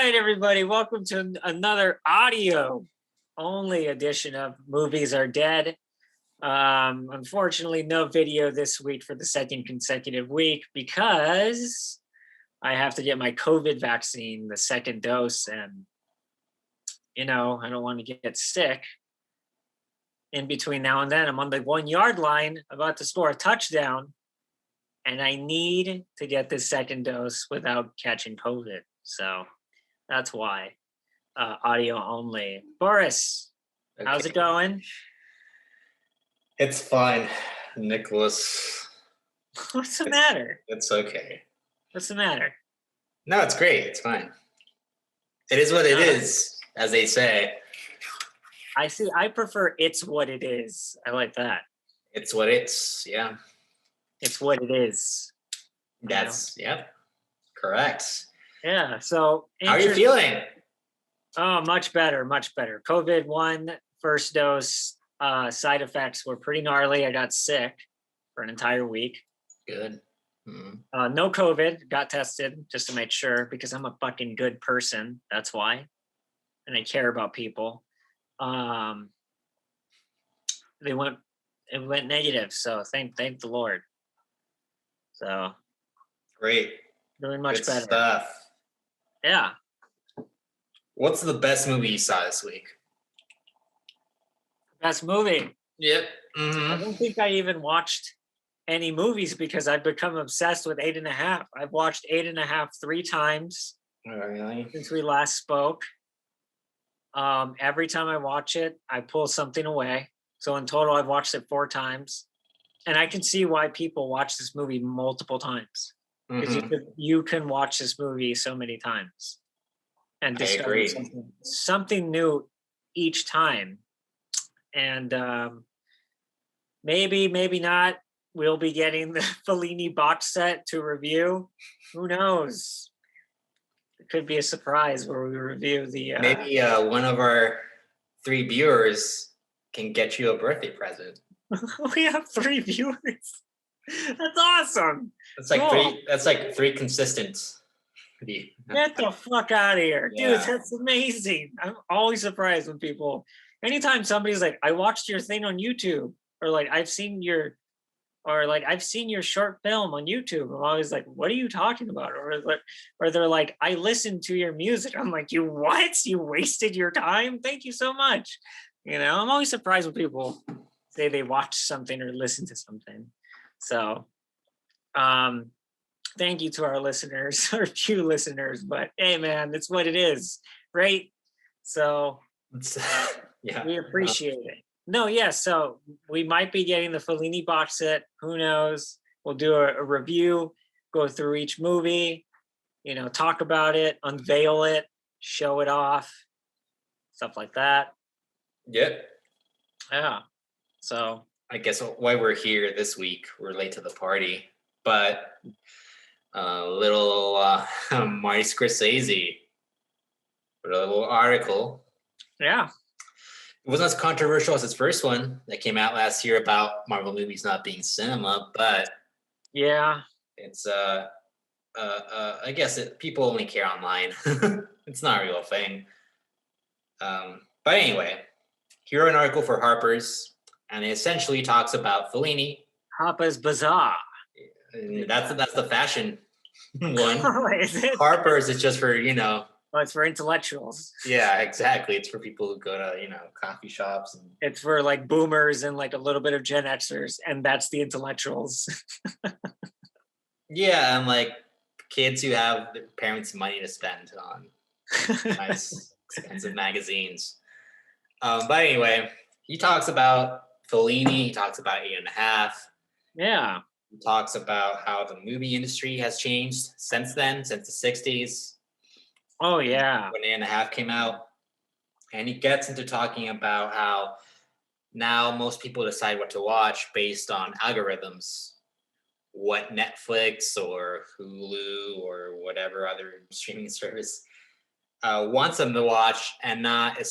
right, everybody, welcome to another audio only edition of Movies Are Dead. Unfortunately, no video this week for the second consecutive week because I have to get my COVID vaccine, the second dose, and I don't want to get sick. In between now and then, I'm on the 1 yard line about to score a touchdown, and I need to get this second dose without catching COVID. So that's why audio only. Boris, okay. How's it going? It's fine, Nicholas. What's the matter? It's okay. What's the matter? No, it's great. It's fine. It is what it is, as they say. I see. I prefer "it's what it is." I like that. It's what it's. Yeah. It's what it is. That's correct. Yeah. So how are you feeling? Oh, much better. Much better. COVID-1 first dose. Side effects were pretty gnarly. I got sick for an entire week. Good. No COVID. Got tested just to make sure because I'm a fucking good person. That's why, and I care about people. It went negative. So thank the Lord. So great. Doing much good better. Stuff. Yeah. What's the best movie you saw this week? Best movie. Yep. I don't think I even watched any movies because I've become obsessed with 8.5. I've watched 8.5 3 times. Oh, really? Since we last spoke. Every time I watch it, I pull something away. So in total, I've watched it 4 times. And I can see why people watch this movie multiple times. Because you can watch this movie so many times. And discover something new each time. And maybe not. We'll be getting the Fellini box set to review. Who knows? It could be a surprise where we review the... Maybe one of our 3 viewers can get you a birthday present. We have 3 viewers. That's awesome. That's like cool. That's like 3 consistent. Get the fuck out of here. Dude, that's amazing. I'm always surprised when people... Anytime somebody's like, I watched your thing on YouTube, or like, I've seen your short film on YouTube. I'm always like, what are you talking about? Or they're like, I listened to your music. I'm like, you what? You wasted your time? Thank you so much. I'm always surprised when people say they watch something or listen to something. So, thank you to our listeners, or few listeners, but hey man, it's what it is, right? So we appreciate it. No, so we might be getting the Fellini box set. Who knows? We'll do a review, go through each movie, talk about it, unveil it, show it off, stuff like that. Yep. Yeah. So I guess why we're here this week, we're late to the party, but little Marty Scorsese wrote a little article. Yeah. It wasn't as controversial as his first one that came out last year about Marvel movies not being cinema, but yeah, it's I guess people only care online. It's not a real thing. But anyway, he wrote an article for Harper's, and it essentially talks about Fellini. Harper's Bazaar. That's the fashion one. Is it? Harper's is just for Well, it's for intellectuals. Yeah, exactly. It's for people who go to, coffee shops. And... It's for like boomers and like a little bit of Gen Xers, and that's the intellectuals. Yeah, and like kids who have their parents' money to spend on nice, expensive magazines. But anyway, he talks about Fellini. He talks about 8.5. Yeah. He talks about how the movie industry has changed since then, since the 60s. Oh, yeah. When 8.5 came out. And he gets into talking about how now most people decide what to watch based on algorithms. What Netflix or Hulu or whatever other streaming service wants them to watch, and not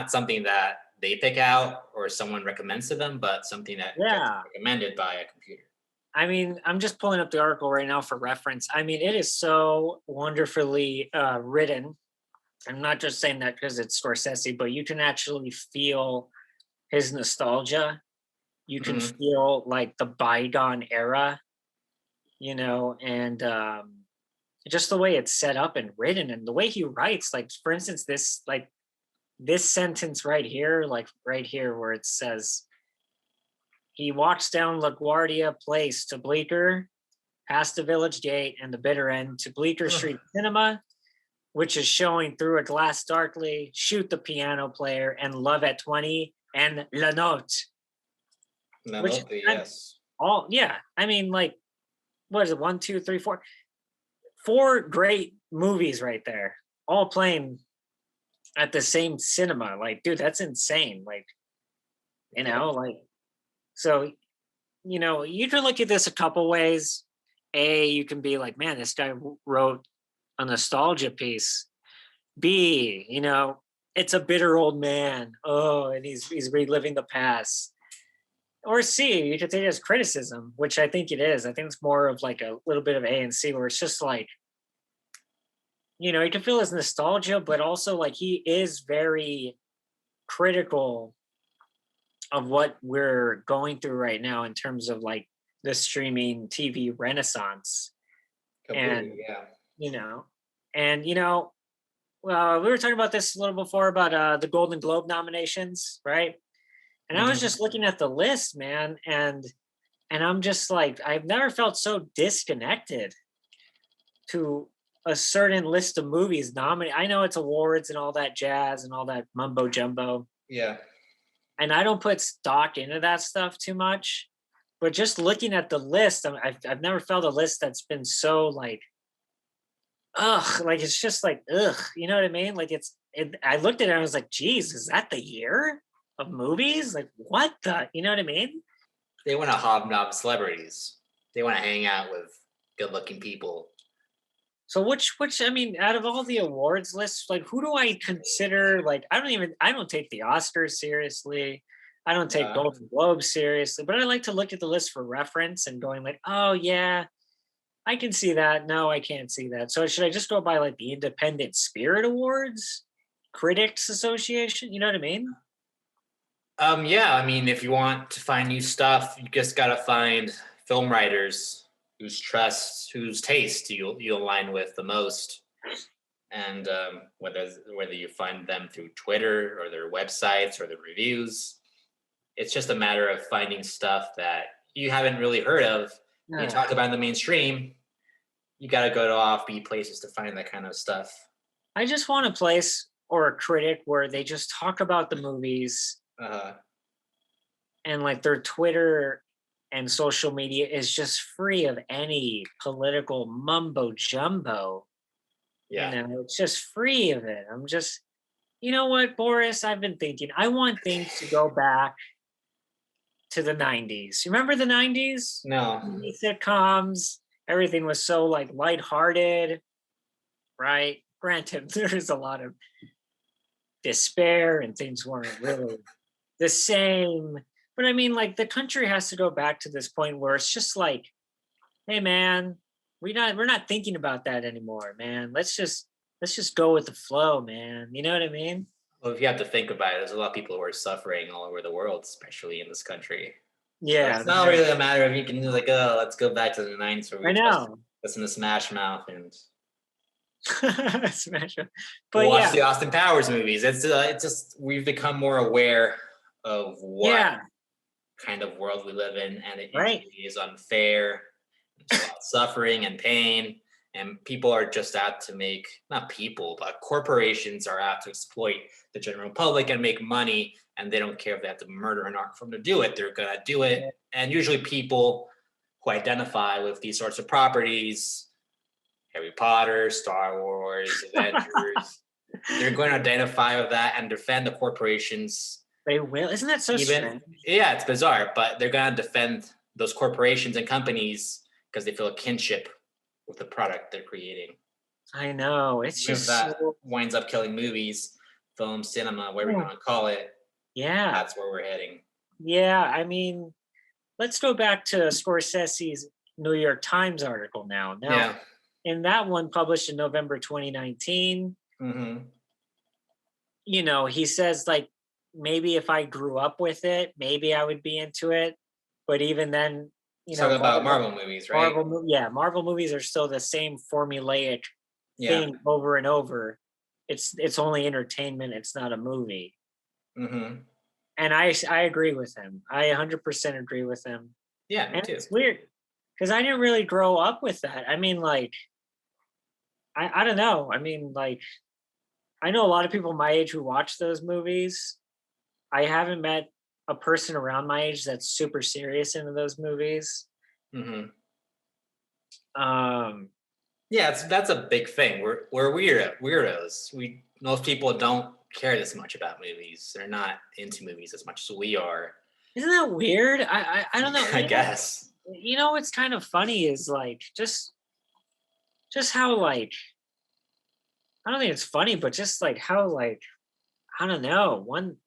something that they pick out or someone recommends to them, but something that gets recommended by a computer. I mean, I'm just pulling up the article right now for reference. I mean, it is so wonderfully written. I'm not just saying that because it's Scorsese, but you can actually feel his nostalgia. You can Hmm. feel like the bygone era, and just the way it's set up and written and the way he writes. Like, for instance, this sentence right here, like right here where it says, he walks down LaGuardia Place to Bleecker, past the village gate and the bitter end to Bleecker Street Cinema, which is showing through a glass darkly, shoot the piano player and love at 20 and La Note, which is Yes. all, yeah. I mean, like, what is it? One, two, three, four great movies right there, all playing at the same cinema. Like, dude, that's insane. Like, Yep. like, so, you can look at this a couple ways. You can be like, man, this guy wrote a nostalgia piece. B, it's a bitter old man. Oh, and he's reliving the past. Or C, you could take it as criticism, which I think it is. I think it's more of like a little bit of A and C, where it's just like, you can feel his nostalgia, but also like he is very critical of what we're going through right now in terms of like the streaming TV renaissance. And, Completely. Yeah. you know, and, well, we were talking about this a little before about the Golden Globe nominations, right? And I was Hmm. just looking at the list, man, and I'm just like, I've never felt so disconnected to a certain list of movies nominated. I know it's awards and all that jazz and all that mumbo jumbo, Yeah. and I don't put stock into that stuff too much. But just looking at the list, I've never felt a list that's been so like, ugh, like it's just like, ugh, you know what I mean? Like I looked at it and I was like, geez, is that the year of movies? Like, what the, you know what I mean? They want to hobnob celebrities. They want to hang out with good-looking people. So which I mean, out of all the awards lists, like who do I consider? Like I don't take the Oscars seriously. I don't take Uh, Golden Globes seriously, but I like to look at the list for reference and going like, oh yeah, I can see that. No, I can't see that. So should I just go by like the Independent Spirit Awards, Critics Association? You know what I mean? yeah, I mean, if you want to find new stuff, you just gotta find film writers whose taste you align with the most, and whether you find them through Twitter or their websites or their reviews, it's just a matter of finding stuff that you haven't really heard of. You Yeah. talk about in the mainstream, you gotta go to offbeat places to find that kind of stuff. I just want a place or a critic where they just talk about the movies Uh, and like their Twitter and social media is just free of any political mumbo jumbo. yeah. It's just free of it. I'm just, you know what, Boris? I've been thinking, I want things to go back to the 90s. You remember the 90s? No. Sitcoms, everything was so like lighthearted, right? Granted, there's a lot of despair and things weren't really the same. But I mean, like the country has to go back to this point where it's just like, hey man, we're not thinking about that anymore, man. Let's just go with the flow, man. You know what I mean? Well, if you have to think about it, there's a lot of people who are suffering all over the world, especially in this country. So Yeah, it's not really a matter of you can do like, oh, let's go back to the 90s where I we just know. listen to Smash Mouth and Smash it. But watch yeah, the Austin Powers movies. It's just we've become more aware of what yeah, kind of world we live in, and it right. usually is unfair. There's a lot of suffering and pain, and people are just out to make, not people, but corporations are out to exploit the general public and make money, and they don't care if they have to murder an art form to do it. They're gonna do it, and usually people who identify with these sorts of properties, Harry Potter, Star Wars, Avengers, they're going to identify with that and defend the corporations. They will. Isn't that so Even, strange? yeah, it's bizarre, but they're going to defend those corporations and companies because they feel a kinship with the product they're creating. I know. It's Even if just that so. winds up killing movies, film, cinema, whatever you Yeah. want to call it, Yeah. that's where we're heading. Yeah. I mean, let's go back to Scorsese's New York Times article now. Yeah. In that one published in November 2019, Mm-hmm. he says like maybe if I grew up with it, maybe I would be into it. But even then, Talk about Marvel, Marvel movies, right? Marvel movies are still the same formulaic Yeah. thing over and over. It's only entertainment. It's not a movie. Mm-hmm. And I agree with him. I 100% agree with him. Yeah, me And too. it's weird because I didn't really grow up with that. I mean, like, I don't know. I mean, like, I know a lot of people my age who watch those movies. I haven't met a person around my age that's super serious into those movies. Mm-hmm. Um, Yeah, that's a big thing. We're weirdos. Most people don't care this much about movies. They're not into movies as much as we are. isn't that weird? I don't know. I guess. What's kind of funny is like just how like I don't think it's funny, but just like how like I don't know one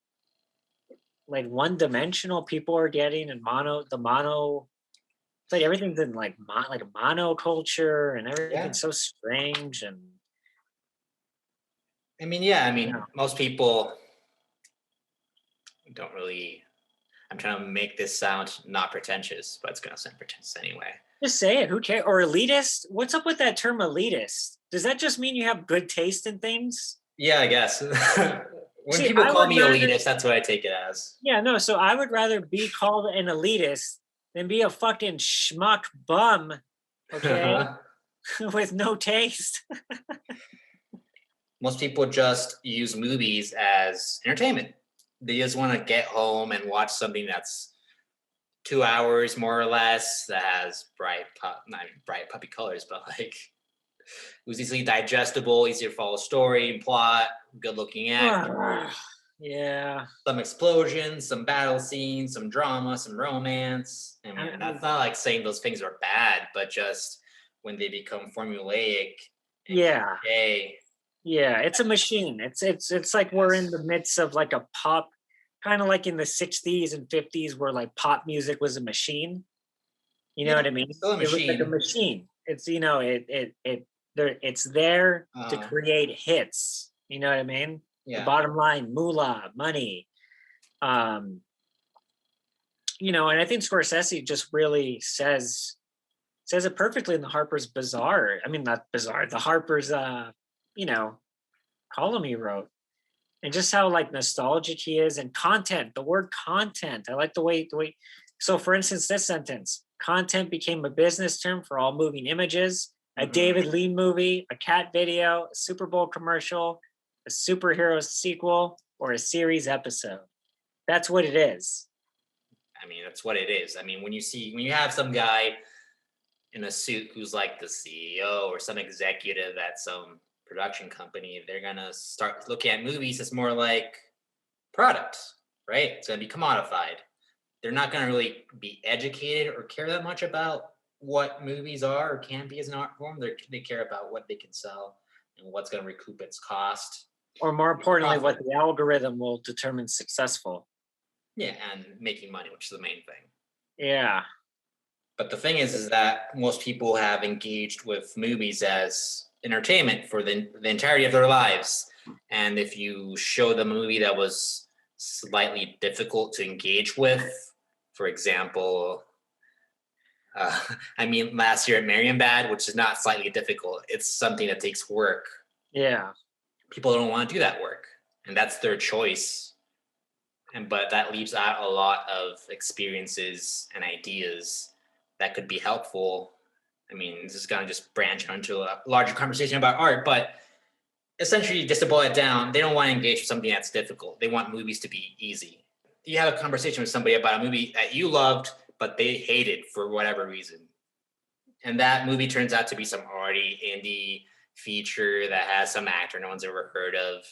dimensional people are getting and mono. It's like everything's in like like a monoculture and Yeah. everything's so strange and I mean, most people don't really. I'm trying to make this sound not pretentious, but it's gonna sound pretentious anyway. just say it. Who cares? Or elitist? What's up with that term elitist? Does that just mean you have good taste in things? Yeah, I guess. When See, people I call would me rather, elitist, that's what I take it as. yeah, no. So I would rather be called an elitist than be a fucking schmuck bum, okay, with no taste. Most people just use movies as entertainment. They just want to get home and watch something that's 2 hours more or less that has not bright puppy colors, but like it was easily digestible, easy to follow story and plot, good looking acting, Yeah. some explosions, some battle scenes, some drama, some romance. I mean, that's not like saying those things are bad, but just when they become formulaic and Yeah. cliche. Yeah, it's a machine. It's like we're in the midst of like a pop, kind of like in the 60s and 50s where like pop music was a machine. You know Yeah, what I mean? it's still a It was like a machine. machine. It's it's there to Uh, create hits. You know what I mean? The yeah. bottom line, moolah, money. Um, and I think Scorsese just really says it perfectly in the Harper's Bazaar. I mean, not Bizarre, the Harper's you know, column he wrote. And just how like nostalgic he is and content, the word content. I like the way so for instance, this sentence, content became a business term for all moving images, a Mhm. David Lean movie, a cat video, a Super Bowl commercial, a superhero sequel, or a series episode. That's what it is. I mean, that's what it is. I mean, when you have some guy in a suit who's like the CEO or some executive at some production company, they're gonna start looking at movies as more like products, right? It's gonna be commodified. They're not gonna really be educated or care that much about what movies are or can be as an art form. They care about what they can sell and what's gonna recoup its cost. Or more importantly, Profit. what the algorithm will determine successful. Yeah, and making money, which is the main thing. Yeah. But the thing is that most people have engaged with movies as entertainment for the entirety of their lives. And if you show them a movie that was slightly difficult to engage with, for example, uh, I mean, last year at Marienbad, which is not slightly difficult, it's something that takes work. Yeah. People don't want to do that work, and that's their choice. But that leaves out a lot of experiences and ideas that could be helpful. I mean, this is gonna just branch onto a larger conversation about art, but essentially, just to boil it down, they don't want to engage with something that's difficult. They want movies to be easy. You have a conversation with somebody about a movie that you loved, but they hated for whatever reason, and that movie turns out to be some arty indie feature that has some actor no one's ever heard of.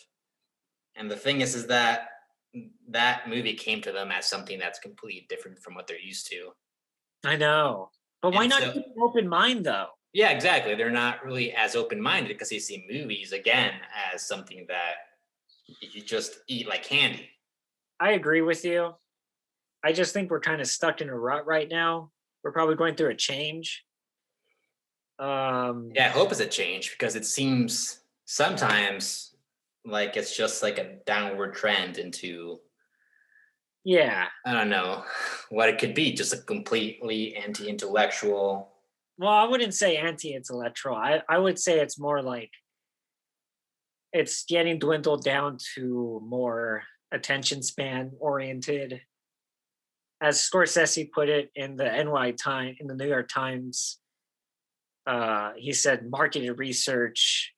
And the thing is that that movie came to them as something that's completely different from what they're used to. I know. But why And not so, keep an open mind though? yeah, exactly. They're not really as open minded because they see movies again as something that you just eat like candy. I agree with you. I just think we're kind of stuck in a rut right now. We're probably going through a change. Yeah, I hope it's a change because it seems sometimes like it's just like a downward trend into, Yeah. I don't know what it could be, just a completely anti-intellectual. Well, I wouldn't say anti-intellectual. I would say it's more like it's getting dwindled down to more attention span oriented. As Scorsese put it in the in the New York Times, he said marketed research,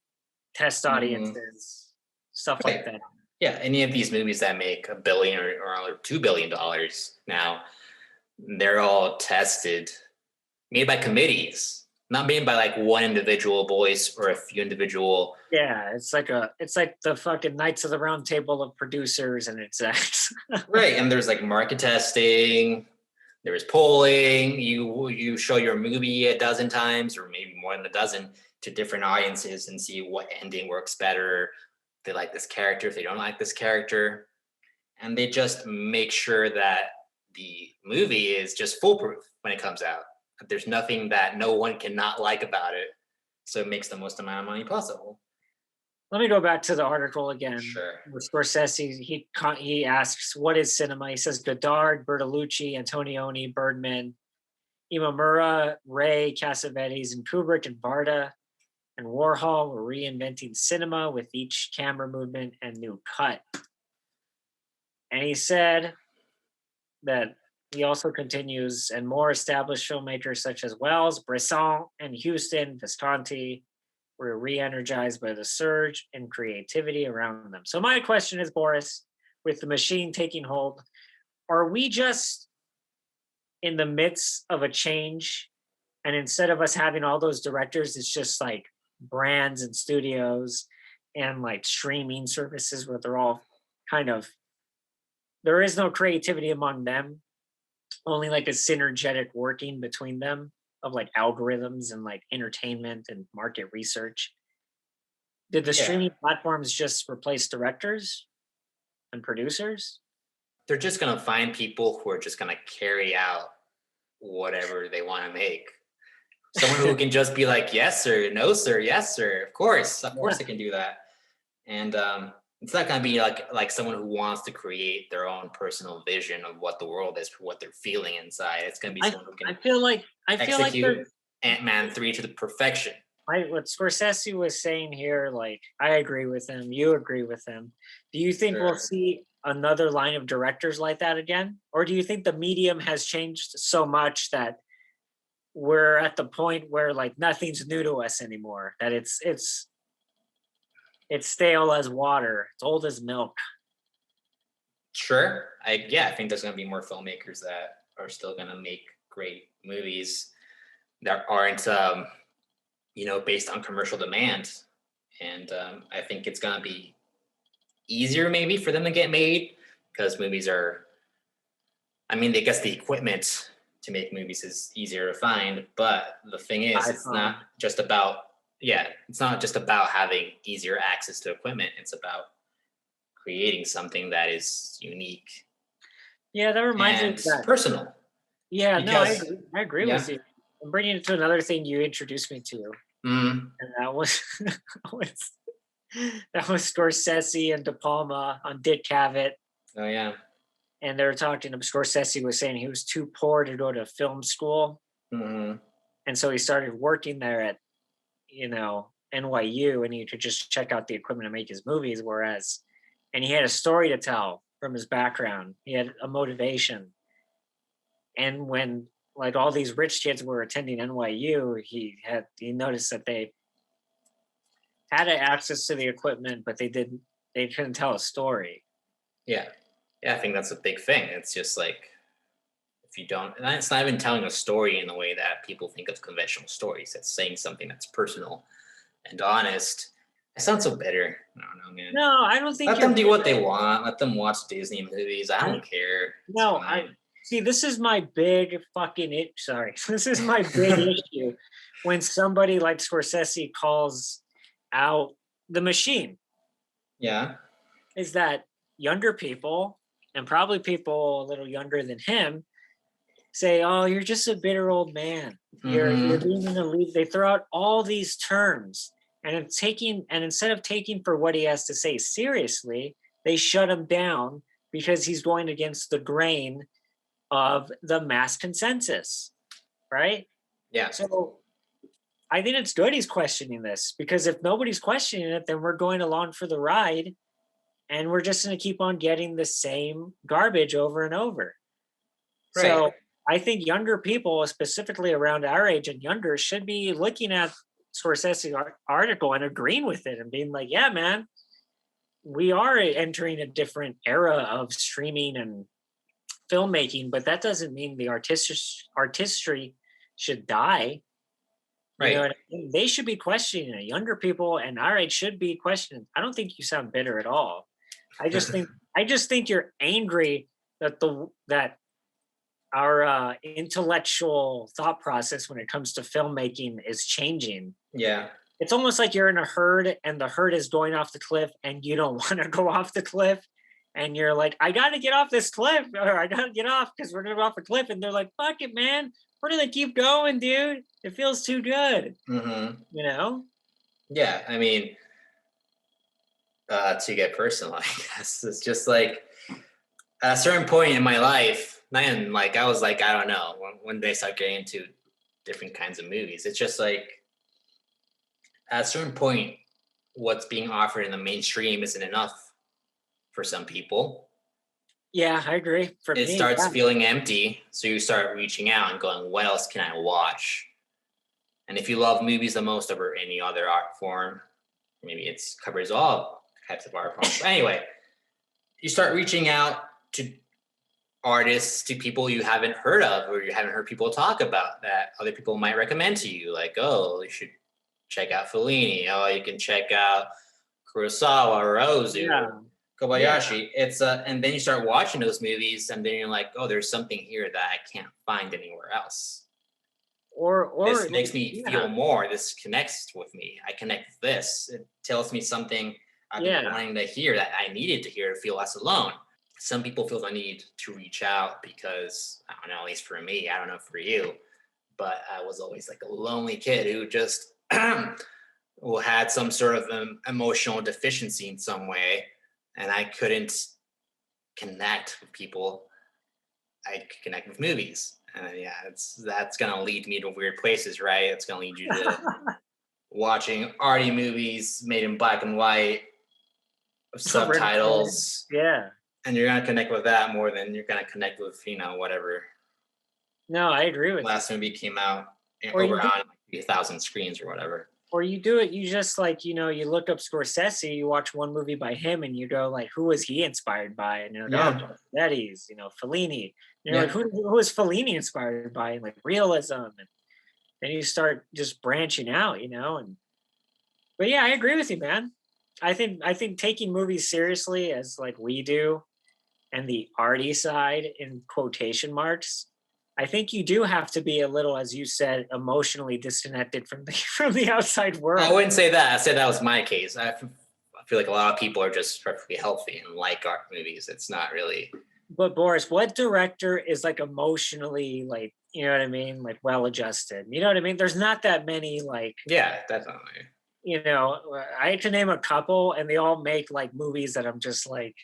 test Mhm. audiences, stuff like Right. that. Yeah, any of these movies that make a billion or $2 billion now, they're all tested, made by committees, not made by like one individual voice or a few individual. Yeah, it's like the fucking Knights of the Round Table of producers and execs. Right, and there's like market testing, there's polling. You show your movie a dozen times or maybe more than a dozen to different audiences and see what ending works better. If they like this character, if they don't like this character, and they just make sure that the movie is just foolproof when it comes out. There's nothing that no one cannot like about it, so it makes the most amount of money possible. Let me go back to the article again. Sure. With Scorsese, he asks, "What is cinema?" He says, "Godard, Bertolucci, Antonioni, Bergman, Imamura, Ray, Cassavetes, and Kubrick and Varda and Warhol were reinventing cinema with each camera movement and new cut." And he said that he also continues, and more established filmmakers such as Wells, Bresson, and Houston Visconti were re-energized by the surge in creativity around them. So my question is, Boris, with the machine taking hold, are we just in the midst of a change? And instead of us having all those directors, it's just like brands and studios and like streaming services where they're all kind of, there is no creativity among them, only like a synergetic working between them of like algorithms and like entertainment and market research. Did the Yeah, streaming platforms just replace directors and producers? they're just gonna find people who are just gonna carry out whatever they want to make. Someone who can just be like, yes, sir, no, sir, yes, sir. Of Yeah. course, they can do that. And it's not gonna be like someone who wants to create their own personal vision of what the world is, what they're feeling inside. It's gonna be I someone who I can feel like execute there's Ant-Man 3 to the perfection. what Scorsese was saying here, like I agree with him, you agree with him. Do you think we'll Sure. see another line of directors like that again? Or do you think the medium has changed so much that we're at the point where like nothing's new to us anymore? That it's stale as water, it's old as milk. Sure. I think there's gonna be more filmmakers that are still gonna make great movies that aren't based on commercial demand. And I think it's gonna be easier maybe for them to get made because movies are, I mean, I guess the equipment to make movies is easier to find, but the thing is, it's iPhone. not just about, yeah, it's not just about having easier access to equipment. It's about creating something that is unique Yeah, that reminds me of and that. personal. Yeah, no, Because, I agree with yeah, you. I'm bringing it to another thing you introduced me to, mm, and that was was that was Scorsese and De Palma on Dick Cavett, oh yeah, and they were talking. Scorsese was saying he was too poor to go to film school, mm, and so he started working there at NYU, and he could just check out the equipment to make his movies. Whereas, and he had a story to tell from his background. He had a motivation, and when like all these rich kids were attending NYU, he noticed that they had access to the equipment, but they couldn't tell a story. yeah, yeah. I think that's a big thing. It's just like if you don't, and it's not even telling a story in the way that people think of conventional stories. It's saying something that's personal and honest. It sounds so bitter. I don't know, man. No, I don't think Let you're them do what bitter. they want. Let them watch Disney movies. I I don't care. It's no, I fine. see. This is my big fucking it. Sorry, this is my big issue when somebody like Scorsese calls out the machine. Yeah. Is that younger people and probably people a little younger than him say, "Oh, you're just a bitter old man. You're Mm-hmm. being an elite." They throw out all these terms, and instead of taking for what he has to say seriously, they shut him down because he's going against the grain of the mass consensus, right? Yeah. So I think it's good he's questioning this, because if nobody's questioning it, then we're going along for the ride and we're just going to keep on getting the same garbage over and over. Right. So I think younger people, specifically around our age and younger, should be looking at Scorsese's article and agreeing with it and being like, yeah, man, we are entering a different era of streaming and filmmaking, but that doesn't mean the artistry should die. You know Right. what I mean? They should be questioning it. Younger people and our age should be questioning. I don't think you sound bitter at all. I just think you're angry that our intellectual thought process when it comes to filmmaking is changing. Yeah. It's almost like you're in a herd and the herd is going off the cliff and you don't want to go off the cliff. And you're like, I got to get off this cliff, or I got to get off because we're going to go off a cliff. And they're like, fuck it, man. We're going to keep going, dude. It feels too good. Mm-hmm. You know? Yeah. I mean, to get personal, I guess it's just like at a certain point in my life, man, like I was like, I don't know, when they start getting into different kinds of movies, it's just like at a certain point, what's being offered in the mainstream isn't enough for some people. Yeah, I agree. For It me, starts yeah. feeling empty. So you start reaching out and going, what else can I watch? And if you love movies the most over any other art form, maybe it covers all types of art forms. But anyway, you start reaching out to artists, to people you haven't heard of or you haven't heard people talk about that other people might recommend to you. Like, oh, you should check out Fellini. Oh, you can check out Kurosawa or Ozu. Yeah. Kobayashi. It's and then you start watching those movies, and then you're like, oh, there's something here that I can't find anywhere else. Or This makes me feel more. This connects with me. I connect with this. It tells me something I've been wanting to hear that I needed to hear to feel less alone. Some people feel the need to reach out because, I don't know, at least for me, I don't know for you, but I was always like a lonely kid who just who had some sort of emotional deficiency in some way. And I couldn't connect with people. I could connect with movies. And yeah, that's going to lead me to weird places, right? It's going to lead you to watching arty movies made in black and white with subtitles. Yeah. And you're going to connect with that more than you're going to connect with, whatever. No, I agree with last movie came out Or over on 1,000 screens or whatever. Or you do it, you just like, you look up Scorsese, you watch one movie by him and you go like, who was he inspired by? And you're like, oh, Scorsese's, Fellini. And you're like, who is Fellini inspired by? And like realism. And then you start just branching out, but yeah, I agree with you, man. I think taking movies seriously as like we do and the arty side in quotation marks, I think you do have to be a little, as you said, emotionally disconnected from the outside world. I wouldn't say that. I said that was my case. I feel like a lot of people are just perfectly healthy and like art movies. It's not really. But Boris, what director is like emotionally like, you know what I mean? Like well-adjusted. You know what I mean? There's not that many like. Yeah, definitely. I can name a couple and they all make like movies that I'm just like,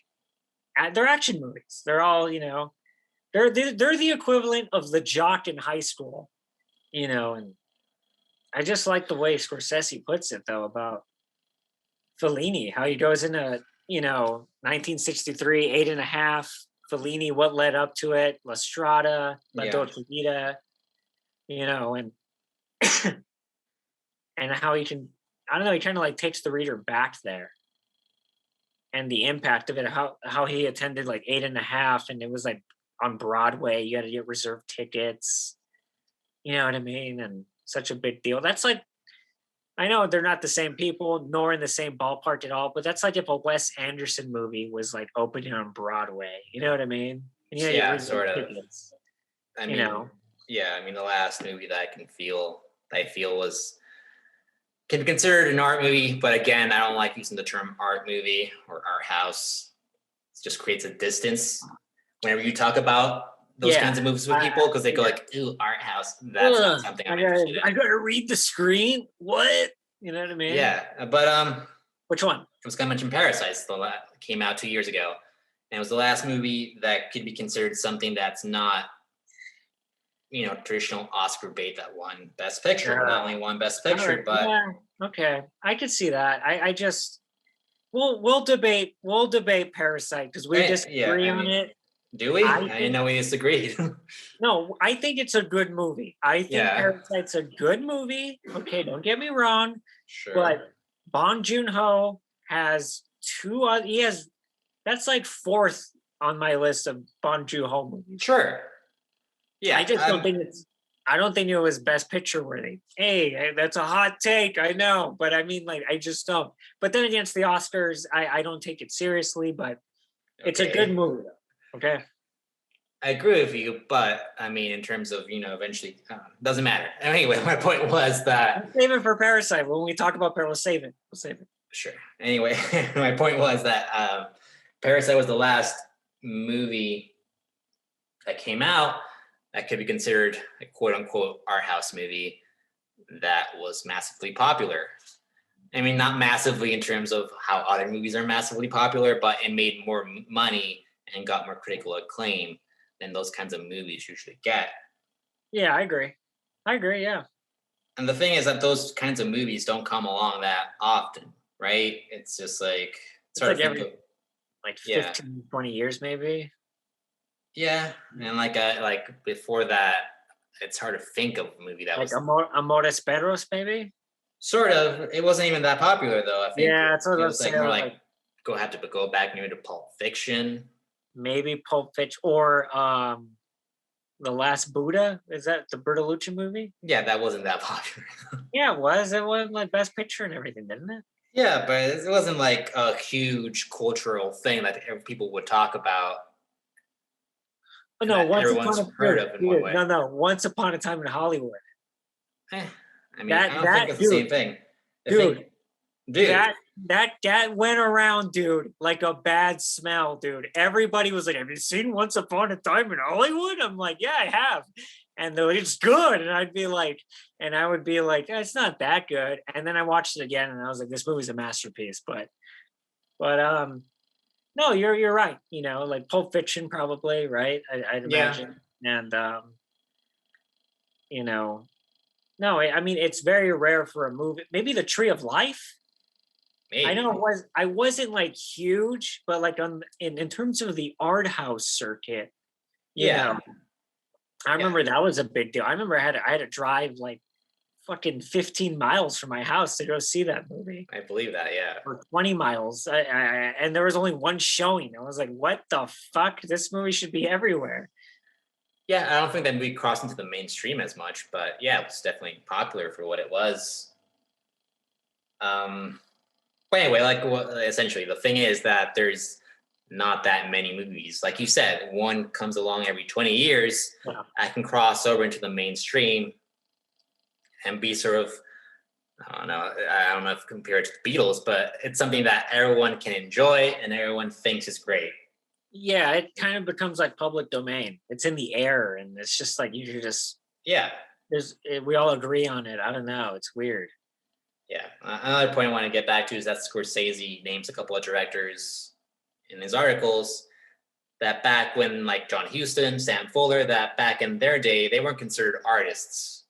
they're action movies. They're all, they're the equivalent of the jock in high school, and I just like the way Scorsese puts it though about Fellini, how he goes into, 1963, 8.5, Fellini, what led up to it, La Strada, La Dolce Vita, and and how he can, I don't know, he kind of like takes the reader back there. And the impact of it, how he attended like 8.5 and it was like on Broadway, you had to get reserved tickets. You know what I mean? And such a big deal. That's like, I know they're not the same people, nor in the same ballpark at all, but that's like if a Wes Anderson movie was like opening on Broadway. You know what I mean? And yeah, sort of. Tickets, I mean, yeah, I mean, the last movie that I feel can be considered an art movie, but again, I don't like using the term art movie or art house. It just creates a distance whenever you talk about those kinds of movies with people, because they go like, ooh, art house. That's not something I'm interested in. I gotta read the screen. What? You know what I mean? Yeah, but Which one? I was gonna mention Parasites. Came out 2 years ago, and it was the last movie that could be considered something that's not, traditional Oscar bait that won Best Picture. Not only won Best All Picture, right. but Yeah. Okay. I could see that. I just we'll debate Parasite because we yeah, disagree I on mean, it. do we? I I didn't think know we disagreed. no, I think it's a good movie. I think Yeah, Parasite's a good movie. Okay, don't get me wrong, sure, but Bong Joon-ho has two. He has that's like fourth on my list of Bong Joon-ho movies. sure. I Yeah, just don't think it's. I don't think it was Best Picture worthy. Hey, that's a hot take, I know, but I mean, like, I just don't. But then against the Oscars, I don't take it seriously. But it's a good okay. movie, okay. I agree with you, but I mean, in terms of eventually, doesn't matter. Anyway, my point was that Let's save it for Parasite. When we talk about Parasite, we'll save it. We'll save it. sure. Anyway, my point was that Parasite was the last movie that came out that could be considered a quote unquote art house movie that was massively popular. I mean, not massively in terms of how other movies are massively popular, but it made more money and got more critical acclaim than those kinds of movies usually get. Yeah, I agree. Yeah, And the thing is that those kinds of movies don't come along that often, right? It's just like it's sort like of think every of, like yeah, 15, 20 years, maybe. yeah, and like before that, it's hard to think of a movie that Like was Amores Perros, maybe. sort of. It wasn't even that popular though. I think Yeah, that's what it I was was like saying. more Was like like have to go back maybe to Pulp Fiction. maybe Pulp Fiction or The Last Buddha. Is that the Bertolucci movie? Yeah, that wasn't that popular. Yeah, it was. It was like Best Picture and everything, didn't it? Yeah, but it wasn't like a huge cultural thing that people would talk about Oh, and no, that Once Upon everyone's a heard of in one way. no, Once Upon a Time in Hollywood. Eh, I mean, I That don't think that it's the same thing. I think, dude, dude, that went around, dude, like a bad smell, dude. Everybody was like, "Have you seen Once Upon a Time in Hollywood?" I'm like, "Yeah, I have." And they're like, "It's good," and I would be like, "It's not that good." And then I watched it again, and I was like, "This movie's a masterpiece." But no, you're right. Like Pulp Fiction, probably, right? I'd yeah, imagine, and you know, no, I mean, it's very rare for a movie. Maybe The Tree of Life. I know maybe, I wasn't like huge, but like in terms of the art house circuit, you yeah, know, I yeah. remember that was a big deal. I remember I had to drive like fucking 15 miles from my house to go see that movie, I believe that. Yeah, or 20 miles. And there was only one showing. I was like, what the fuck? This movie should be everywhere. yeah. I don't think that movie crossed into the mainstream as much, but yeah, it was definitely popular for what it was. Um, but anyway, essentially, the thing is that there's not that many movies. Like you said, one comes along every 20 years. Yeah. I can cross over into the mainstream and be sort of, I don't know if compare it to the Beatles, but it's something that everyone can enjoy and everyone thinks is great. Yeah, it kind of becomes like public domain. It's in the air, and it's just like you should just Yeah. we all agree on it. I don't know. It's weird. Yeah. Another point I want to get back to is that Scorsese names a couple of directors in his articles that back when, like John Huston, Sam Fuller, that back in their day, they weren't considered artists,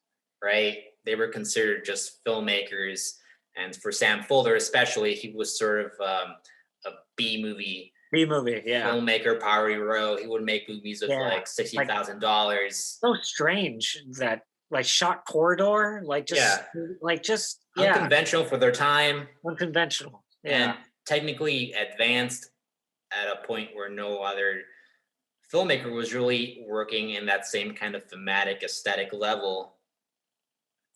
right? They were considered just filmmakers. And for Sam Fuller, especially, he was sort of a B movie B movie, yeah. filmmaker, Power Row. He would make movies with Yeah. like $60,000. So strange that like shot corridor, like just Unconventional for their time. Unconventional. And Yeah. technically advanced at a point where no other filmmaker was really working in that same kind of thematic aesthetic level.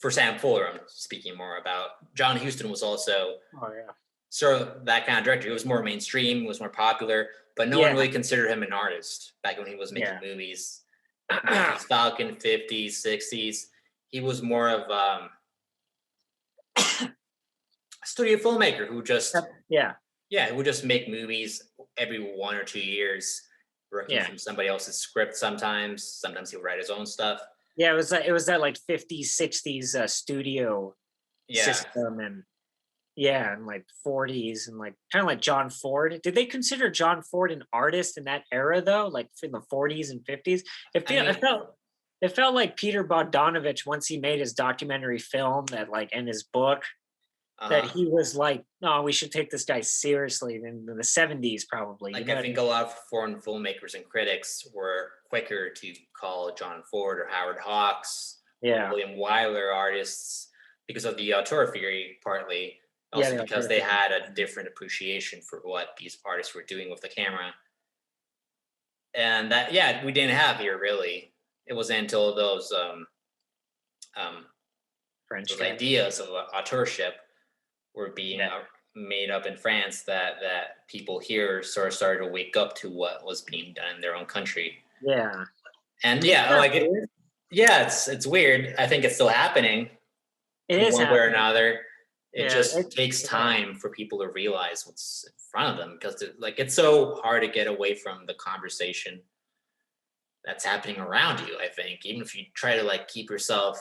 For Sam Fuller, I'm speaking more about. John Huston was also sort of that kind of director. He was more mainstream, was more popular, but no one really considered him an artist back when he was making movies. Falcon, 50s, 60s. He was more of a studio filmmaker who just who would just make movies every 1 or 2 years, working from somebody else's script. Sometimes he'll write his own stuff. Yeah, it was that like 50s, 60s studio Yeah. system, and like 40s, and like kind of like John Ford. Did they consider John Ford an artist in that era though? Like in the 40s and 50s? I mean, It felt like Peter Bogdanovich, once he made his documentary film that like and his book, that uh, he was like, no, we should take this guy seriously in the 70s, probably, you like know I what I think mean? a lot of foreign filmmakers and critics were quicker to call John Ford or Howard Hawks or Yeah. William Wyler artists because of the auteur theory, partly Yeah, also they because are. they had a different appreciation for what these artists were doing with the camera. And that, yeah, we didn't have here really. It wasn't until um, French those guy. ideas of authorship were being Yeah. made up in France that people here sort of started to wake up to what was being done in their own country. Yeah. And Isn't yeah, that like weird? yeah, it's weird. I think it's still happening It in is one way or happening. another. It Yeah. just takes Yeah. time for people to realize what's in front of them because like it's so hard to get away from the conversation that's happening around you. I think even if you try to like keep yourself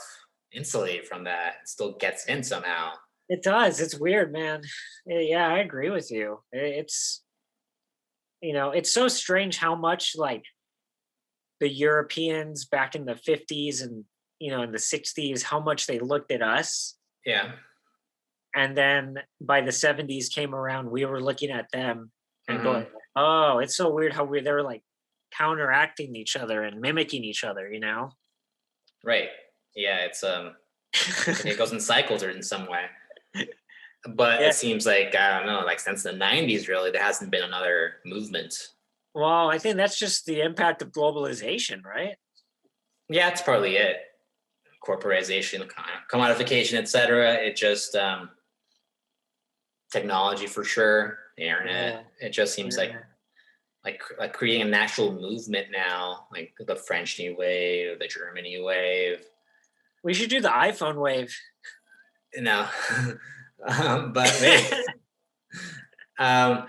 insulated from that, it still gets in somehow. It does. It's weird, man. Yeah, I agree with you. It's, it's so strange how much like the Europeans back in the 50s and, in the 60s, how much they looked at us. Yeah. And then by the 70s came around, we were looking at them and Hmm. going, oh, it's so weird how they were like counteracting each other and mimicking each other, you know? Right. Yeah. It's like it goes in cycles or in some way. But Yeah. it seems like I don't know, like since the '90s, really, there hasn't been another movement. Well, I think that's just the impact of globalization, right? Yeah, that's probably it. Corporatization, commodification, etc. It just technology for sure. The internet. Yeah. It just seems like Yeah. like creating a natural movement now, like the French New Wave, the German New Wave. We should do the iPhone wave. You know, but maybe. Um,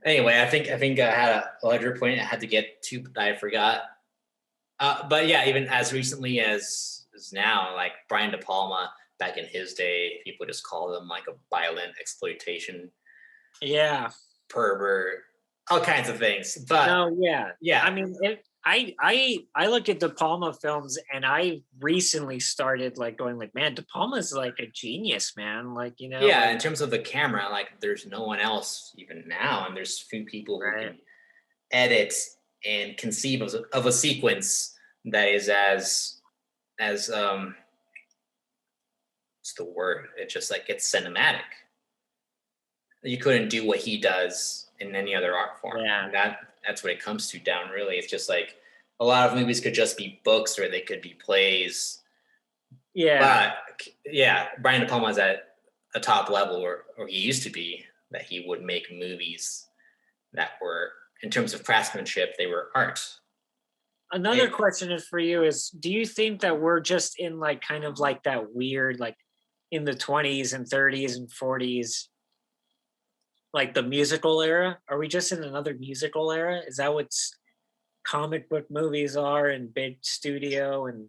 anyway, I think I had a larger point I had to get to that I forgot. But yeah, even as recently as now, like Brian De Palma back in his day, people just called him like a violent exploitation Yeah. pervert, all kinds of things. But No, yeah. yeah, I mean, I look at De Palma films, and I recently started like going like, man, De Palma's like a genius, man. Like, yeah, like in terms of the camera, like there's no one else even now, and there's few people who right. can edit and conceive of a sequence that is as what's the word? It just like it's cinematic. You couldn't do what he does in any other art form. Yeah. And that's what it comes to down really. It's just like a lot of movies could just be books or they could be plays. Yeah. But yeah, Brian De Palma's at a top level or he used to be that he would make movies that were in terms of craftsmanship, they were art. Another It, question is for you is, do you think that we're just in like kind of like that weird like in the 20s and 30s and 40s, like the musical era? Are we just in another musical era? Is that what comic book movies are and big studio, and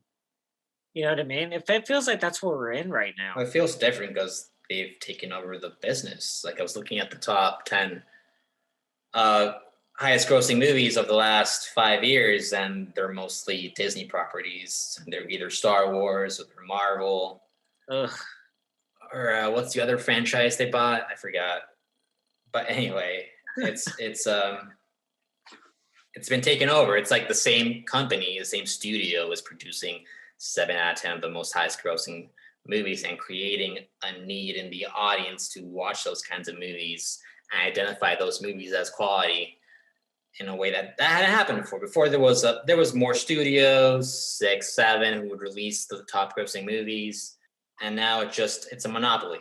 you know what I mean? If it feels like that's what we're in right now. it feels different because they've taken over the business. Like I was looking at the top 10 uh, highest grossing movies of the last 5 years, and they're mostly Disney properties. They're either Star Wars or they're Marvel. Ugh. Or what's the other franchise they bought? I forgot. But anyway, it's been taken over. It's like the same company, the same studio is producing 7 out of 10 of the most highest grossing movies and creating a need in the audience to watch those kinds of movies and identify those movies as quality in a way that hadn't happened before. Before there was more studios, 6, 7, who would release the top grossing movies, and now it's a monopoly.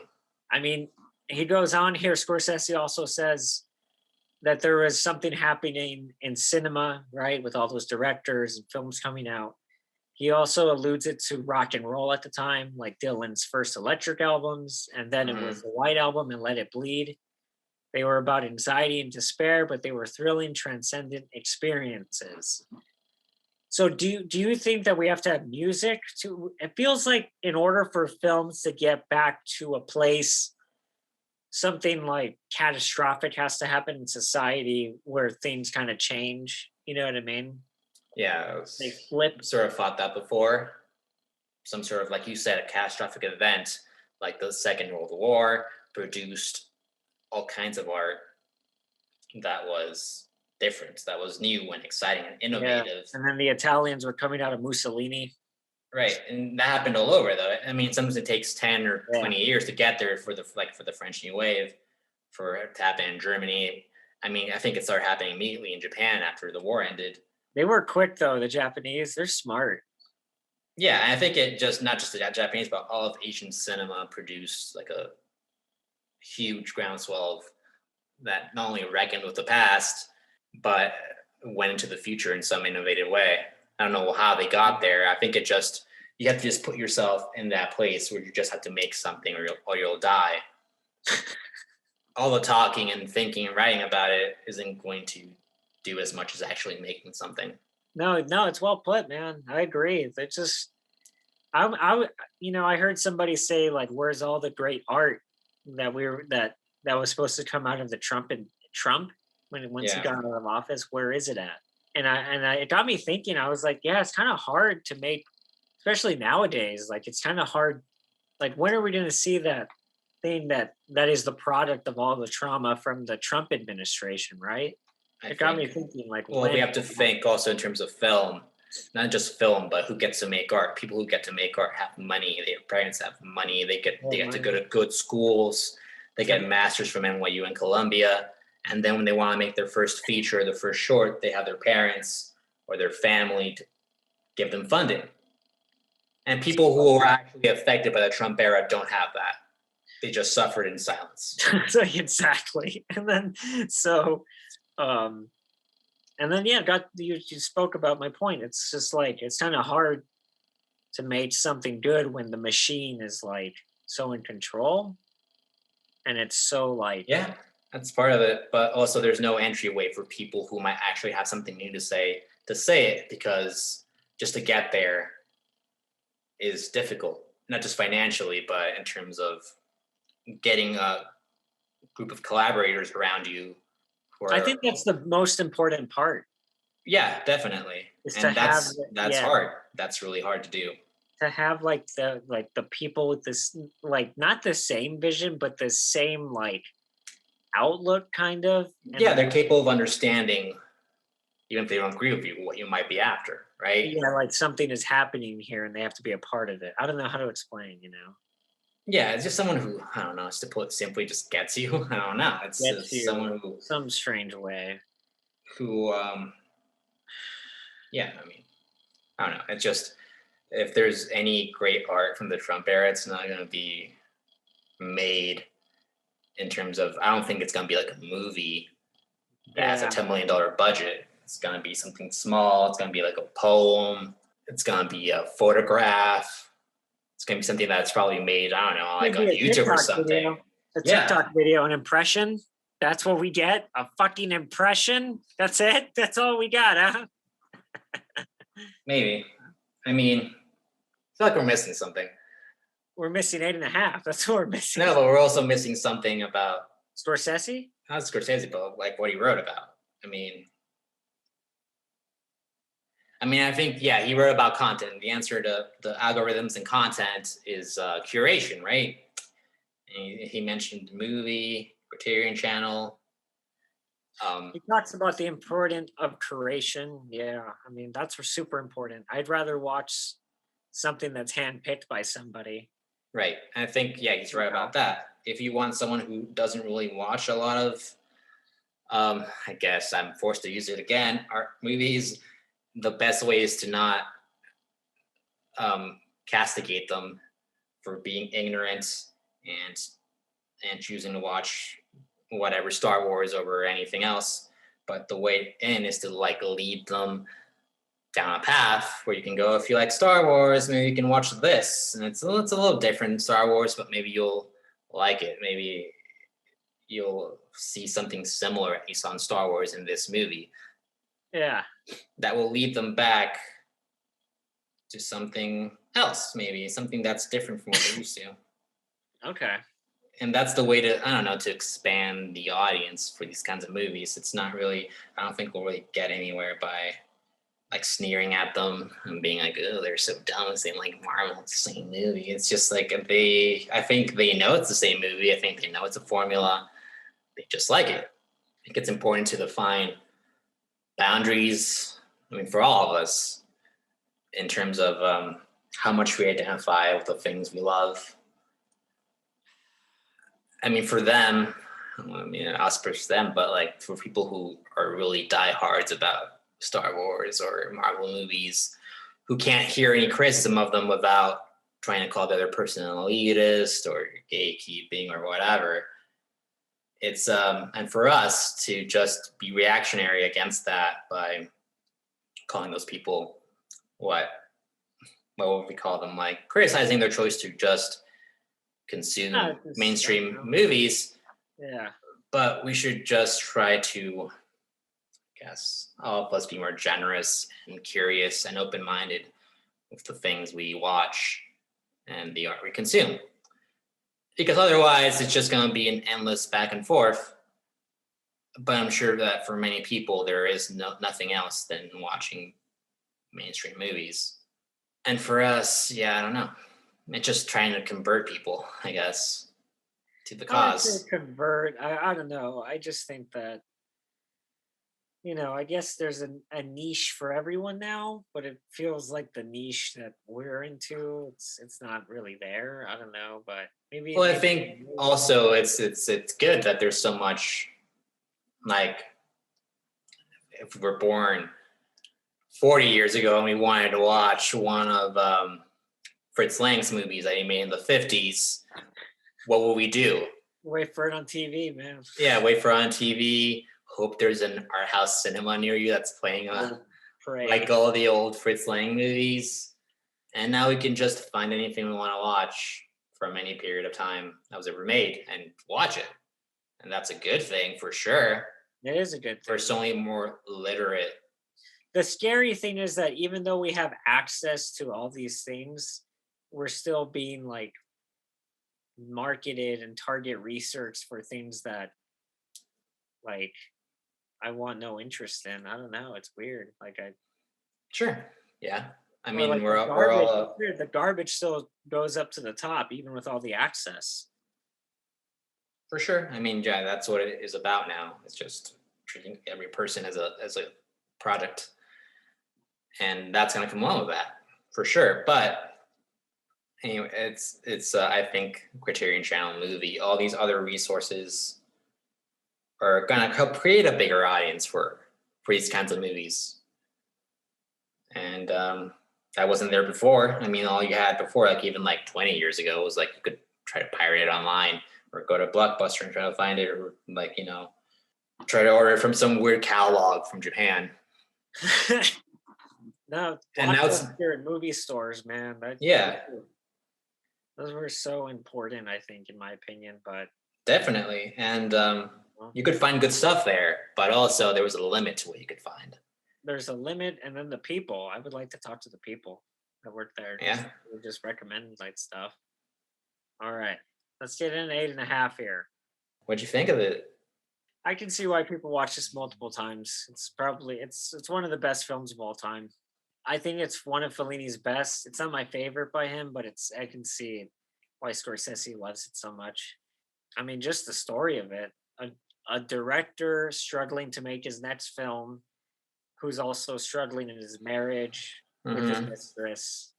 I mean, he goes on here. Scorsese also says that there was something happening in cinema, right, with all those directors and films coming out. He also alludes it to rock and roll at the time, like Dylan's first Electric albums, and then it was Mhm. the White Album and Let It Bleed. They were about anxiety and despair, but they were thrilling, transcendent experiences. So do you think that we have to have music to? It feels like in order for films to get back to a place, something like catastrophic has to happen in society where things kind of change. You know what I mean? Yeah, They flip. sort of thought that before. Some sort of, like you said, a catastrophic event like the Second World War produced all kinds of art that was different, that was new and exciting and Yeah. innovative. And then the Italians were coming out of Mussolini. Right, and that happened all over though. I mean, sometimes it takes 10 or Yeah. 20 years to get there for the French New Wave, for it to happen in Germany. I mean, I think it started happening immediately in Japan after the war ended. They were quick though, the Japanese. They're smart. Yeah, and I think it just not just the Japanese, but all of Asian cinema produced like a huge groundswell of that not only reckoned with the past, but went into the future in some innovative way. I don't know how they got there. I think it just you have to just put yourself in that place where you just have to make something or you'll die. All the talking and thinking and writing about it isn't going to do as much as actually making something. No, no, it's well put, man. I agree. It's just I heard somebody say like, "Where's all the great art that was supposed to come out of the Trump when once he Yeah. got out of office? Where is it at?" It got me thinking. I was like, "Yeah, it's kind of hard to make, especially nowadays. Like, it's kind of hard. Like, when are we going to see that thing that is the product of all the trauma from the Trump administration, right?" I It got me think thinking, like, well, we when? have to think also in terms of film, not just film, but who gets to make art. People who get to make art have money. Their parents have money. They get to go to good schools. They get masters from NYU and Columbia. And then when they want to make their first feature, their first short, they have their parents or their family to give them funding. And people who are actually affected by the Trump era don't have that. They just suffered in silence. So exactly. Um and then yeah, got you spoke about my point. It's just like it's kind of hard to make something good when the machine is like so in control and it's so like Yeah, that's part of it. But also, there's no entryway for people who might actually have something new to say it, because just to get there is difficult, not just financially, but in terms of getting a group of collaborators around you who I are, think that's the most important part yeah, definitely. is And that's yeah, hard. That's really hard to do. to have like the people with this like not the same vision but the same like outlook kind of Yeah, and they're capable of understanding, even if they don't agree with you, what you might be after, right? yeah, like something is happening here and they have to be a part of it. I don't know how to explain, Yeah, it's just someone who, I don't know, just to put it simply, just gets you. I don't know. It's gets just you someone who some strange way. who yeah, I mean, I don't know. It's just if there's any great art from the Trump era, it's not going to be made in terms of. I don't think it's going to be like a movie that has a Yeah. $10 million budget. It's going to be something small. It's going to be like a poem. It's going to be a photograph. It's going to be something that's probably made. I don't know, like Maybe on a YouTube or TikTok something. video. A Yeah, TikTok video, an impression. That's what we get. A fucking impression. That's it. That's all we got, huh? maybe. I mean, I feel like we're missing something. We're missing 8.5. That's what we're missing. No, but we're also missing something about Scorsese? not Scorsese, but like what he wrote about. I mean, I think, yeah, he wrote about content. The answer to the algorithms and content is curation, right? He mentioned movie, Criterion Channel. He talks about the importance of curation. Yeah, I mean that's super important. I'd rather watch something that's handpicked by somebody. Right. And I think, yeah, he's right about that. If you want someone who doesn't really watch a lot of, I guess I'm forced to use it again, art movies, the best way is to not castigate them for being ignorant and choosing to watch whatever Star Wars over anything else. But the way in is to like lead them down a path where you can go, if you like Star Wars, maybe you can watch this. And it's a little different than Star Wars, but maybe you'll like it. Maybe you'll see something similar at least on Star Wars in this movie. Yeah. That will lead them back to something else, maybe something that's different from what they're used to. Okay. And that's the way to, I don't know, to expand the audience for these kinds of movies. It's not really, I don't think we'll really get anywhere by like sneering at them and being like, oh, they're so dumb, it's like Marvel, it's the same movie. It's just like I think they know it's the same movie. I think they know it's a formula. They just like it. I think it's important to define boundaries, I mean, for all of us, in terms of how much we identify with the things we love. I mean, for them, I mean, us versus them, but like for people who are really diehards about Star Wars or Marvel movies, who can't hear any criticism of them without trying to call the other person an elitist or gatekeeping or whatever. It's and for us to just be reactionary against that by calling those people what would we call them, like criticizing their choice to just consume mainstream movies. Yeah. But we should just try to, I guess, all of us be more generous and curious and open-minded with the things we watch and the art we consume. Because otherwise, it's just going to be an endless back and forth. But I'm sure that for many people, there is nothing else than watching mainstream movies. And for us, yeah, I don't know. It's just trying to convert people, I guess, to the cause. Convert. I don't know. I just think that, I guess there's a niche for everyone now, but it feels like the niche that we're into, it's not really there. I don't know, but maybe. Well, I think also it's good that there's so much, like, if we were born 40 years ago and we wanted to watch one of Fritz Lang's movies that he made in the 50s, what will we do? Wait for it on TV, man. Yeah, wait for it on TV. Hope there's an art house cinema near you that's playing like all the old Fritz Lang movies. And now we can just find anything we want to watch from any period of time that was ever made and watch it. And that's a good thing for sure. It is a good thing. We're so many more literate. The scary thing is that even though we have access to all these things, we're still being like marketed and target research for things that like I want no interest in. I don't know. It's weird. Sure. Yeah. I mean, like we're all the garbage still goes up to the top, even with all the access. For sure. I mean, yeah, that's what it is about now. It's just treating every person as a product, and that's going to come along with that for sure. But anyway, it's I think Criterion Channel movie, all these other resources are going to help create a bigger audience for these kinds of movies, and that wasn't there before. I mean, all you had before, like even like 20 years ago, was like you could try to pirate it online or go to Blockbuster and try to find it, or like try to order it from some weird catalog from Japan. No, and now it's here in movie stores, man. Those were so important, I think, in my opinion. But definitely, and you could find good stuff there, but also there was a limit to what you could find. There's a limit, and then the people. I would like to talk to the people that work there. Yeah, just recommend like stuff. All right, let's get an 8.5 here. What'd you think of it? I can see why people watch this multiple times. It's one of the best films of all time. I think it's one of Fellini's best. It's not my favorite by him, but I can see why Scorsese loves it so much. I mean, just the story of it. A director struggling to make his next film, who's also struggling in his marriage with his mistress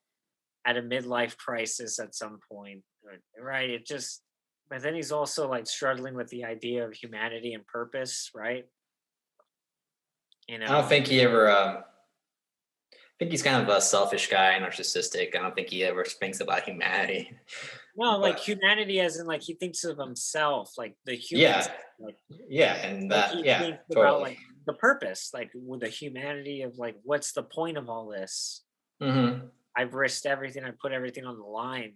at a midlife crisis at some point. Right? But then he's also like struggling with the idea of humanity and purpose, right? I don't think he ever. I think he's kind of a selfish guy, narcissistic. I don't think he ever thinks about humanity. No, like humanity, as in like he thinks of himself, like the humans. And that, he totally. About like the purpose, like with the humanity of like, what's the point of all this? Mm-hmm. I've risked everything. I put everything on the line.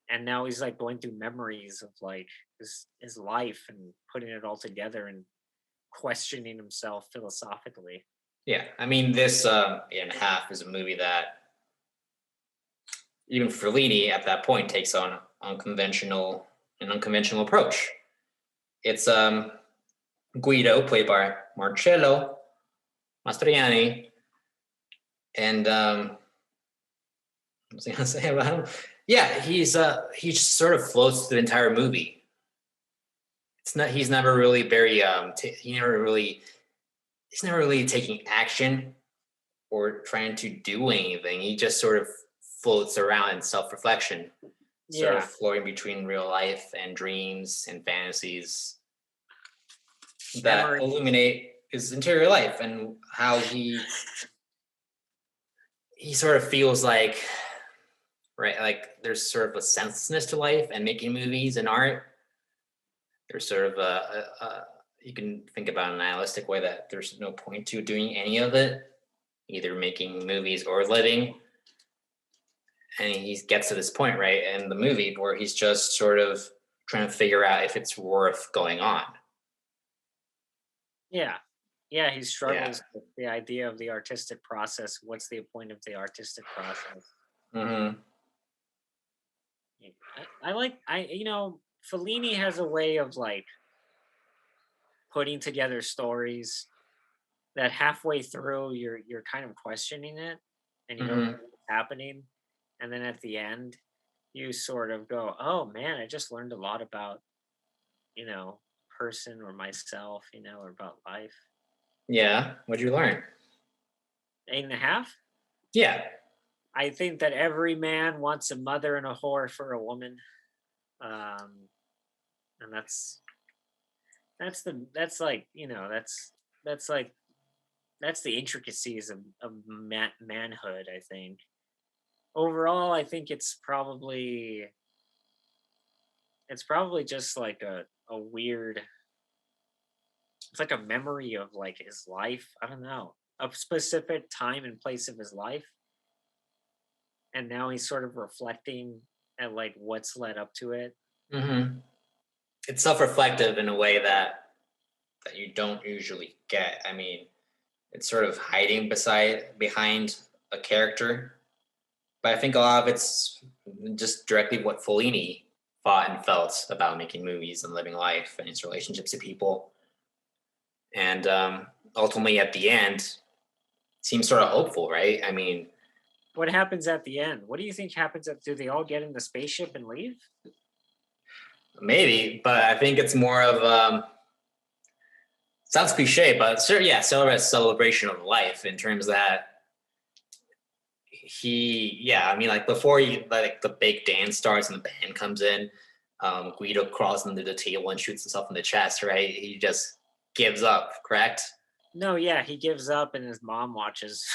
And now he's like going through memories of like his life and putting it all together and questioning himself philosophically. Yeah, I mean, this Year and a Half is a movie that even Fellini at that point takes on an unconventional approach. It's Guido, played by Marcello Mastroianni, and what was I gonna say about him? Yeah, he just sort of floats the entire movie. It's not he's never really very he's never really taking action or trying to do anything. He just sort of floats around in self-reflection, sort of Yeah, floating between real life and dreams and fantasies that memory. illuminate his interior life and how he sort of feels like, right, like there's sort of a senselessness to life and making movies and art. There's sort of a you can think about a nihilistic way that there's no point to doing any of it, either making movies or living. And he gets to this point, right, in the movie where he's just sort of trying to figure out if it's worth going on. Yeah. Yeah, he Yeah. struggles with the idea of the artistic process. What's the point of the artistic process? Mm-hmm. I like Fellini has a way of like putting together stories that halfway through you're kind of questioning it and you don't know Mm-hmm. what's happening. And then at the end, you sort of go, oh man, I just learned a lot about, you know, person or myself, or about life. Yeah. What'd you learn? 8.5. Yeah. I think that every man wants a mother and a whore for a woman. Um, and that's like, that's like that's the intricacies of manhood, I think. Overall, I think it's probably just like a weird, it's like a memory of like his life. I don't know. A specific time and place of his life. And now he's sort of reflecting at like what's led up to it. Mm-hmm. It's self-reflective in a way that you don't usually get. I mean, it's sort of hiding behind a character, but I think a lot of it's just directly what Fellini thought and felt about making movies and living life and his relationships to people. And ultimately, at the end, seems sort of hopeful, right? I mean, What happens at the end? What do you think happens do they all get in the spaceship and leave? maybe, but I think it's more of sounds cliche, but sure, yeah, celebration of life in terms that I mean, like before like the big dance starts and the band comes in, Guido crawls under the table and shoots himself in the chest, right? He just gives up, correct? No, yeah, he gives up and his mom watches.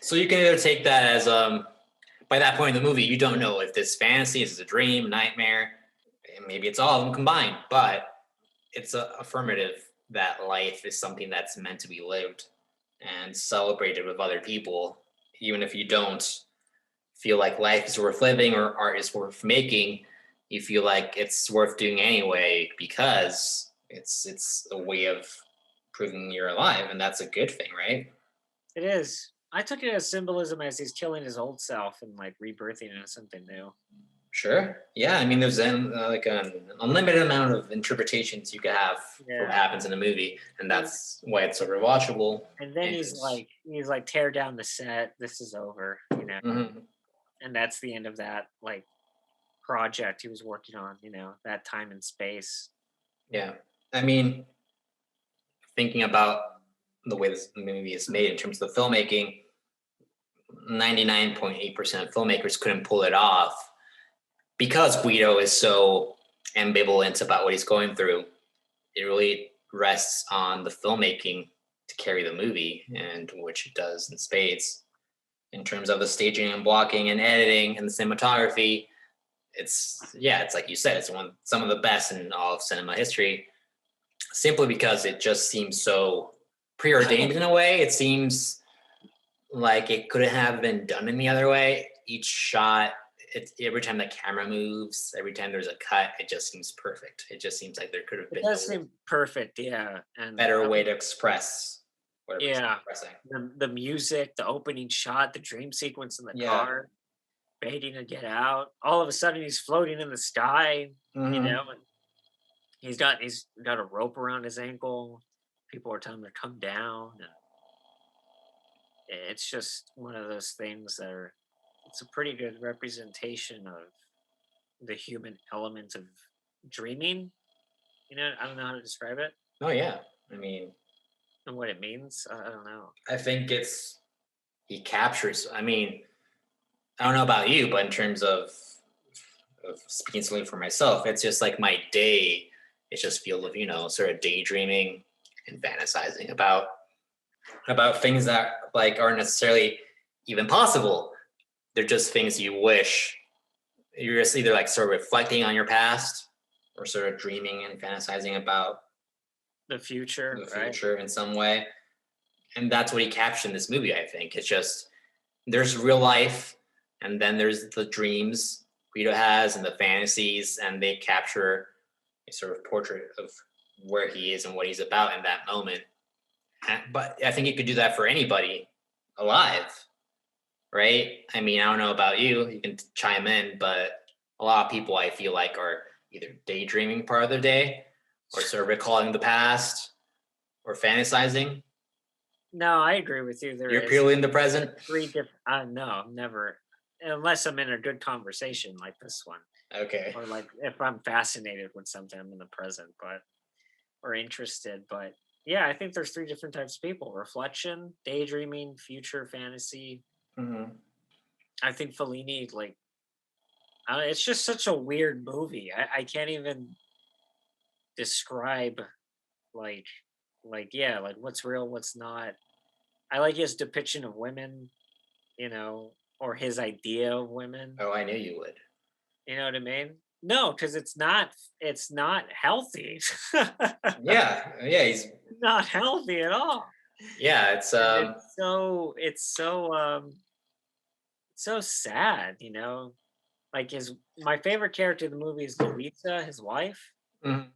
So you can either take that as by that point in the movie, you don't know if this fantasy is a dream, nightmare, and maybe it's all of them combined, but it's affirmative that life is something that's meant to be lived and celebrated with other people, even if you don't feel like life is worth living or art is worth making. You feel like it's worth doing anyway because it's a way of proving you're alive, and that's a good thing, right? It is. I took it as symbolism as he's killing his old self and like rebirthing into something new. Sure. Yeah. I mean, there's like an unlimited amount of interpretations you could have for what Yeah. happens in a movie, and that's why it's so rewatchable. And then And he's like tear down the set. This is over. Mhm. And that's the end of that like project he was working on, that time and space. Yeah. I mean, thinking about the way this movie is made in terms of the filmmaking, 99.8% of filmmakers couldn't pull it off because Guido is so ambivalent about what he's going through. It really rests on the filmmaking to carry the movie, and which it does in spades. In terms of the staging and blocking and editing and the cinematography, it's like you said, it's some of the best in all of cinema history. Simply because it just seems so preordained in a way. It seems like it couldn't have been done any other way. Each shot, every time the camera moves, every time there's a cut, it just seems perfect. It just seems like there could have It been does no seem perfect, yeah. And better way to express whatever he's Yeah. expressing. The music, the opening shot, the dream sequence in the Yeah. car, waiting to get out. All of a sudden he's floating in the sky, Hmm. and he's got a rope around his ankle. People are telling him to come down. And it's just one of those things that are it's a pretty good representation of the human element of dreaming. I don't know how to describe it Oh yeah. I mean, and what it means. I don't know. I think he captures. I mean, I don't know about you, but in terms of speaking solely for myself, it's just like my day. It's just filled with sort of daydreaming and fantasizing about things that like aren't necessarily even possible. They're just things you wish. You're just either like sort of reflecting on your past or sort of dreaming and fantasizing about The future, the right? future in some way. And that's what he captured in this movie, I think. It's just there's real life and then there's the dreams Guido has and the fantasies, and they capture a sort of portrait of where he is and what he's about in that moment. But I think you could do that for anybody alive, right? I mean, I don't know about you, you can chime in, but a lot of people I feel like are either daydreaming part of their day or sort of recalling the past or fantasizing. No, I agree with you. There You're is purely in the present. three different. No, I'm never, unless I'm in a good conversation like this one, Okay. or like if I'm fascinated with something, I'm in the present, but or interested. But yeah, I think there's three different types of people: reflection, daydreaming, future fantasy. Mm-hmm. I think Fellini, like, it's just such a weird movie. I can't even describe like yeah, like what's real, what's not. I like his depiction of women, or his idea of women. Oh, I knew you would. You know what I mean? No, because it's not healthy. Yeah, yeah, he's Not healthy at all. yeah, it's And it's so sad. Like my favorite character in the movie is Louisa, his wife. mhm.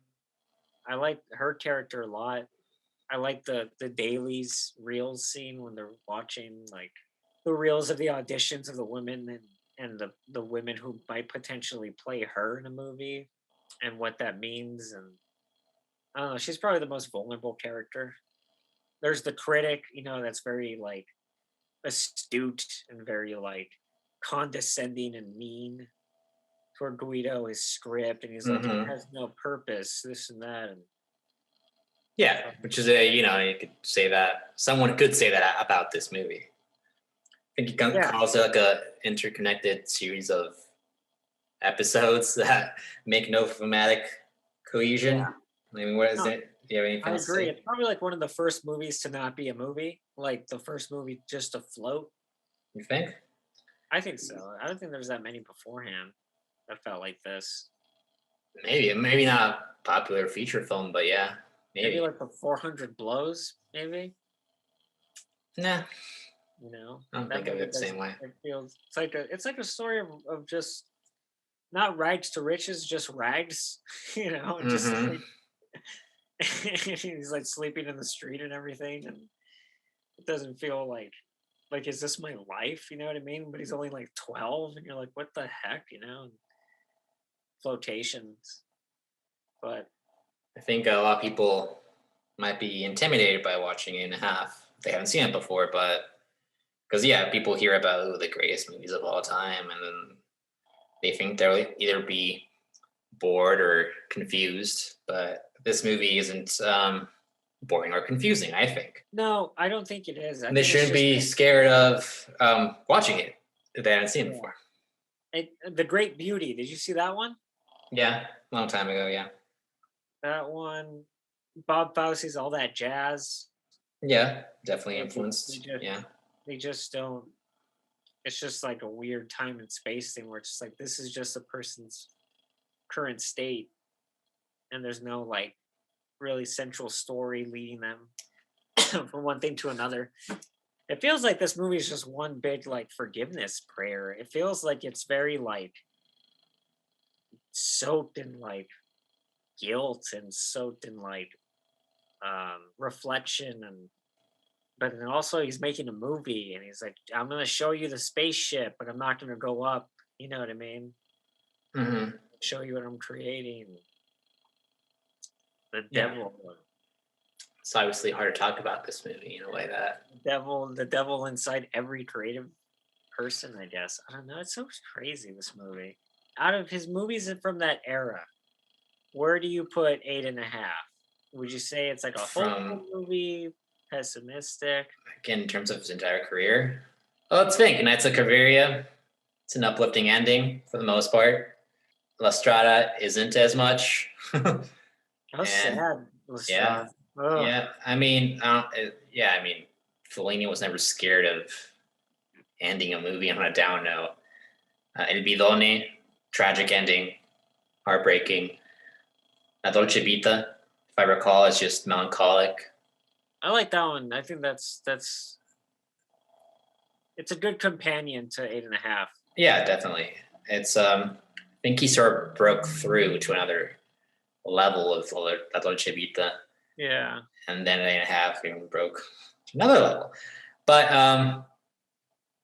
I like her character a lot. I like the dailies reels scene when they're watching like the reels of the auditions of the women and the women who might potentially play her in a movie and what that means. And I don't know, she's probably the most vulnerable character. There's the critic, that's very like astute and very like condescending and mean toward Guido, his script, and he's like, it Mhm. has no purpose, this and that. And Yeah, which is you could say that someone could say that about this movie. I think he yeah, calls it like a interconnected series of episodes that make no thematic cohesion. yeah, I mean, what is no, it? Do you have anything I else to agree. say? It's probably like one of the first movies to not be a movie, like the first movie just to float. You think? I think so. I don't think there's that many beforehand that felt like this. Maybe not a popular feature film, but yeah, Maybe maybe. like the 400 blows, maybe. Nah, You know, I don't that think of movie it the same doesn't. way. It feels it's like a story of just not rags to riches, just rags. Just Mm-hmm. like he's like sleeping in the street and everything, and it doesn't feel like is this my life? You know what I mean? But he's only like 12, and you're like, what the heck? Flotations, but I think a lot of people might be intimidated by watching it in half. They haven't seen it before, but because yeah, people hear about the greatest movies of all time, and then they think they'll either be bored or confused. But this movie isn't boring or confusing. I think no, I don't think it is. I and they think it's shouldn't just be scared of watching it if they haven't seen it yeah. before. The Great Beauty. Did you see that one? Yeah, a long time ago. Yeah, That one, Bob Fosse's All That Jazz. yeah, definitely They, they, they influenced. just Yeah, they just don't. It's just like a weird time and space thing where it's just like this is just a person's current state, and there's no like really central story leading them from one thing to another. It feels like this movie is just one big like forgiveness prayer. It feels like it's very like soaked in like guilt and soaked in like reflection and but then also he's making a movie, and he's like, I'm gonna show you the spaceship, but I'm not gonna go up. You know what I mean? Hmm. Show you what I'm creating. The Yeah, devil, it's obviously hard to talk about this movie in a way that. the devil inside every creative person, I guess. I don't know. It's so crazy, this movie. Out of his movies from that era, where do you put 8.5? Would you say it's like a From hopeful movie, pessimistic? again in terms of his entire career. Oh, let's think. Knights of Caviria. It's an uplifting ending for the most part. La Strada isn't as much. How And sad, yeah, Lestrade. Oh, yeah. I mean, yeah. I mean, Fellini was never scared of ending a movie on a down note. El Bidone, tragic ending, heartbreaking. La Dolce Vita, if I recall, is just melancholic. I like that one. I think it's a good companion to 8.5. Yeah, definitely. It's I think he sort of broke through to another level of La Dolce Vita, Yeah. and then 8.5 even broke to another level. But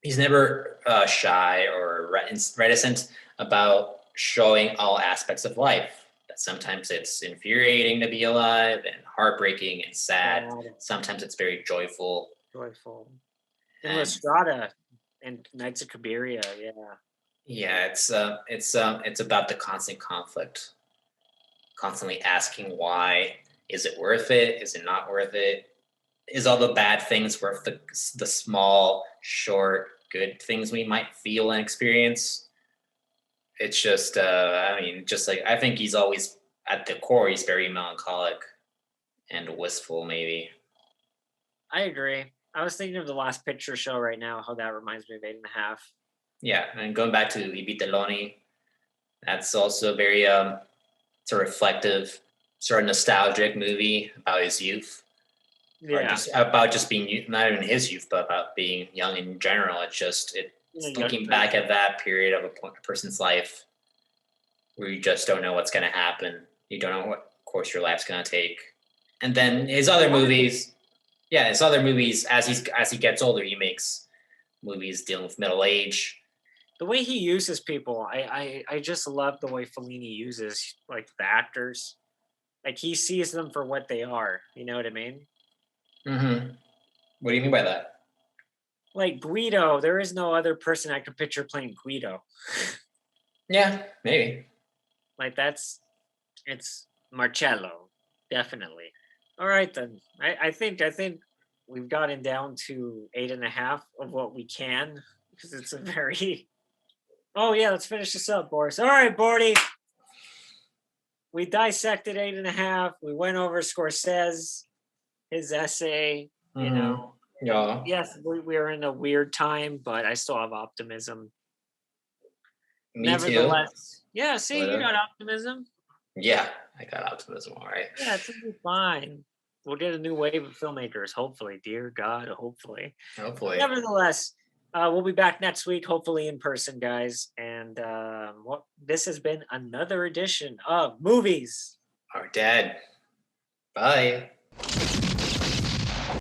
he's never shy or reticent about showing all aspects of life. That sometimes it's infuriating to be alive and heartbreaking and sad. Sad, Sometimes it's very joyful. joyful. And And Lestrada and Knights of Cabiria, yeah. yeah, it's about the constant conflict, constantly asking why. Is it worth it? Is it not worth it? Is all the bad things worth the small, short, good things we might feel and experience? It's just, I mean, just like I think he's always at the core, he's very melancholic and wistful, maybe. I agree. I was thinking of the Last Picture Show right now, how that reminds me of 8.5. Yeah, and going back to Ibiteloni, that's also very it's a reflective, sort of nostalgic movie about his youth, or Yeah. just about just being not even his youth, but about being young in general. Being a It's young looking back person. at that period of a person's life where you just don't know what's going to happen. You don't know what course your life's going to take. And then his other movies, yeah, his other movies as he gets older, he makes movies dealing with middle age. The way he uses people, I just love the way Fellini uses like the actors. Like he sees them for what they are. You know what I mean? Mm-hmm. What do you mean by that? Like Guido, there is no other person I could picture playing Guido. Yeah, maybe. Like it's Marcello, definitely. All right then. I think we've gotten down to 8.5 of what we can, because it's a very. Oh yeah, let's finish this up, Boris. All right, Bordy. We dissected 8.5. We went over Scorsese, his essay. You Mm-hmm. know, Yeah, yes, we are in a weird time, but I still have optimism. me too. Nevertheless, yeah. See, Sort you of. got optimism. Yeah, I got optimism. All right. Yeah, it's gonna be fine. We'll get a new wave of filmmakers, hopefully. Dear God, hopefully. Hopefully. Nevertheless, we'll be back next week, hopefully in person, guys. And this has been another edition of Movies. Our dad. Bye.